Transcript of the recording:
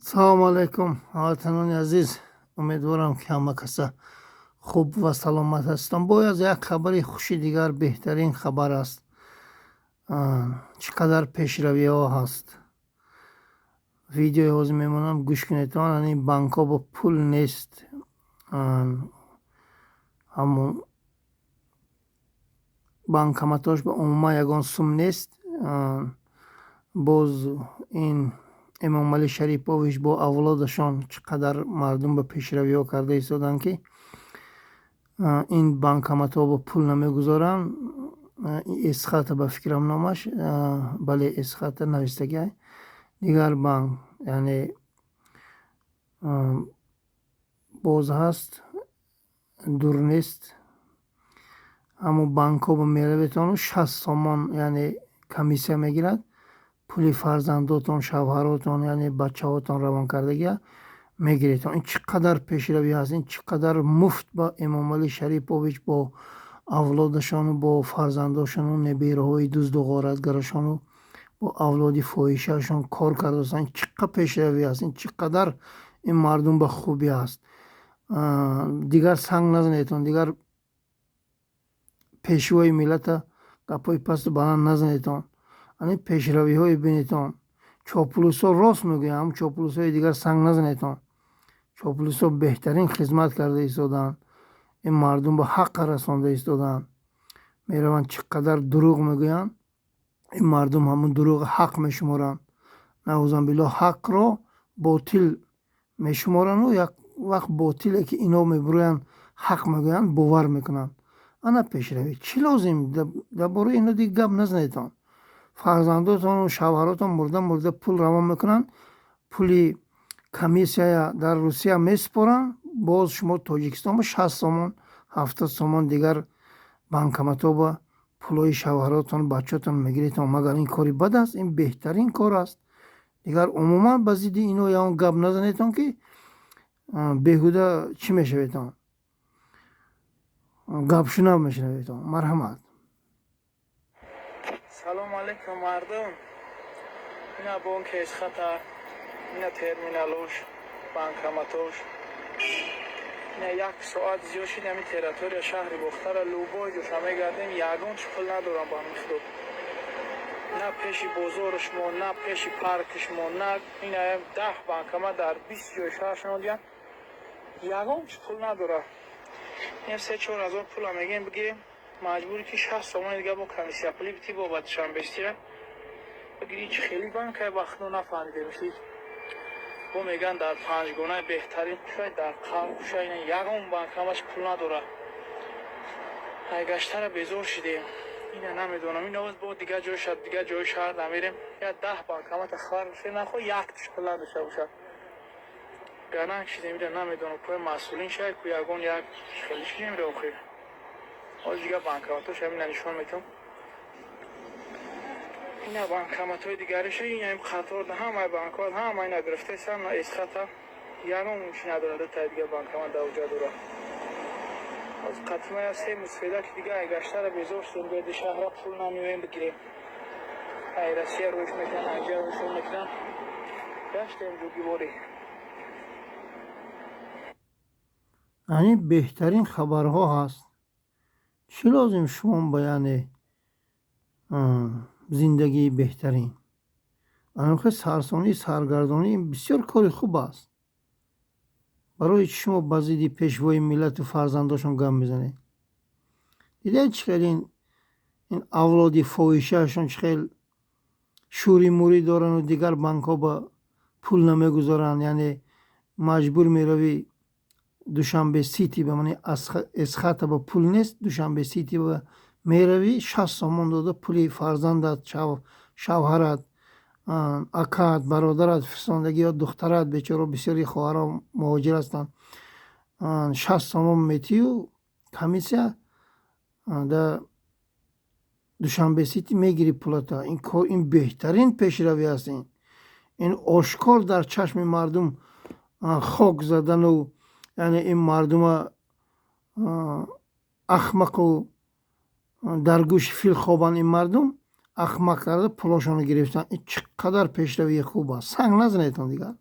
салому алайкум ҳамватанони азиз, умедворам ки ҳама каса хуб ва саломат ҳастанд. бояз як хабари хуши дигар, беҳтарин хабар аст. чӣ қадар пешравиҳо ҳаст. видеои ҳозир мемонам, гӯш кунед. ин банкҳо бо пул нест, ҳамон банкоматош ба умуман ягон сум нест. боз ин эмомалӣ шарипович бо авлодашон чӣ қадар мардум ба пешравиҳо карда истоданд, ки ин банкоматҳо бо пул намегузоранд. эсхата ба фикрам номаш, бале эсхата навистага дигар банк, яъне боз ҳаст, дур нест. ҳамон банкҳо ба меравитону 60 сомон яъне комиссия мегирад. пули фарзандотон, шавҳаротон, яъне бачаҳотон равонкардагиа мегиред. ин чӣ қадар пешравӣ ҳаст, ин чӣ қадар муфт ба эмомалӣ шарипович бо авлодашону бо фарзандошону небераҳои дузду ғоратгарашону бо авлоди фоҳишаашон кор кардастанд. Ин чӣ қадар пешравӣ ҳаст, ин чӣ қадар ин мардум ба хубӣ ҳаст. дигар санг назанедтон, дигар пешвои миллата гапҳои пасту баланд назанедтон. ин пешравиҳои бинедтон. чополусо рост мегӯянд, ҳам чополусои дигар санг назанедтон. чополусо беҳтарин хизмат карда истоданд. ин мардум ба ҳаққа расонда истоданд. мераванд чӣ қадар дурӯғ мегӯянд, ин мардум ҳамун дурӯғ ҳақ мешуморанд. наъузубиллоҳ ҳақро ботил мешуморану як вақт ботиле ки ино мебуроянд ҳақ мегӯянд бовар мекунанд. ана пешравӣ. чӣ лозим дар бораи ино дигар гап назанедтон. фарзандотону шавҳаротон мурда пул равон мекунанд, пули комиссия дар Русия месупоранд. боз шумо Тоҷикистон ба 60 сомон 70 сомон дигар банкоматҳо ба пулои шавҳаротон, бачаатон мегиред. магар ин кори бад аст? Ин беҳтарин кор аст. дигар умуман ба зидди ино ягон гап назанедтон, ки беҳуда чӣ мешаветон, гапшунав мешаведтон. марҳамат. салому алайкум мардум. ина бонк эсхата, ина терминалош, банкоматош. ина як соат зиёд шид ҳамин территория шаҳри бохтара лӯбой ҷоша мегардем, ягон чӣ пул надорам ба мифтод. на пеши бозоришмо, на пеши паркишмо, на ина 10 банкомат дар 20 ҷои шаҳр шумо диям, ягон чӣ пул надорам. ин 3-4 ҳазор пула мегем бигирем, маҷбури ки 60 сомони дига бо комиссия пули бити бобатшан бестира бигири. чӣ хеле банкай бахтно нафаҳмидем шид. бо меган дар панҷгонаи беҳтарин кушай, дар қалб кушай, ина ягон банкамаш пул надора. ай гаштара безор шидем. ина намедонам, ин овоз бо дигар ҷои шаҳр намерем. я 10 банкомат хабар бошед, нахо як тиш пул надошта бошад. ганак шидем, ина намедонам пои масъулин шаyd ку ягон як хеле шидем ра охир. ҳозир дигар банкоматош ҳамина нишон метавам. ина банкоматҳои дигариша ин қатор ҳамаи банкот ҳама ина гирифтаисанд. эсхата ягон чӣ надорад. та дигар банкомат давҷа дора. ҳозир қатима я 3 мусфеда ки дига ай гаштара безор шудем. гӯяди шаҳра пул намеоем бигирем. ай Россия рӯш мекунад, аҷа рӯш мекунад. гаштем ҷугивори. ин беҳтарин хабарҳо ҳаст. чӣ лозим шумо ба яъне зиндагии беҳтарин. анохи сарсонӣ, саргардонӣ бисёр кори хуб аст. барои чӣ шумо ба зидди пешвои миллату фарзандошон гап мезанед? дидед чӣ хел ин авлоди фоҳишаашон чӣ хел шӯри мӯрӣ дорану дигар банкҳо ба пул намегузоранд. яъне маҷбур меравӣ душанбе сити, ба маъни эсхата ба пул нест, душанбе сити ба меравӣ 60 сомон дода пули фарзандат, шавҳарат, акаат, бародарат, фирсондагӣ ё духтарат, бечора бисёри хоҳарҳо муҳоҷир ҳастанд, 60 сомон метию комиссия да душанбе сити мегири пулата. ин беҳтарин пешравӣ аст. ин ошкор дар чашми мардум хок задану яъне ин мардума ахмақу дар гӯши фил хобанд. ин мардум ахмақ карда пулошонро гирифтанд. ин чӣ қадар пешравии хуб аст. санг назанедтон дигар.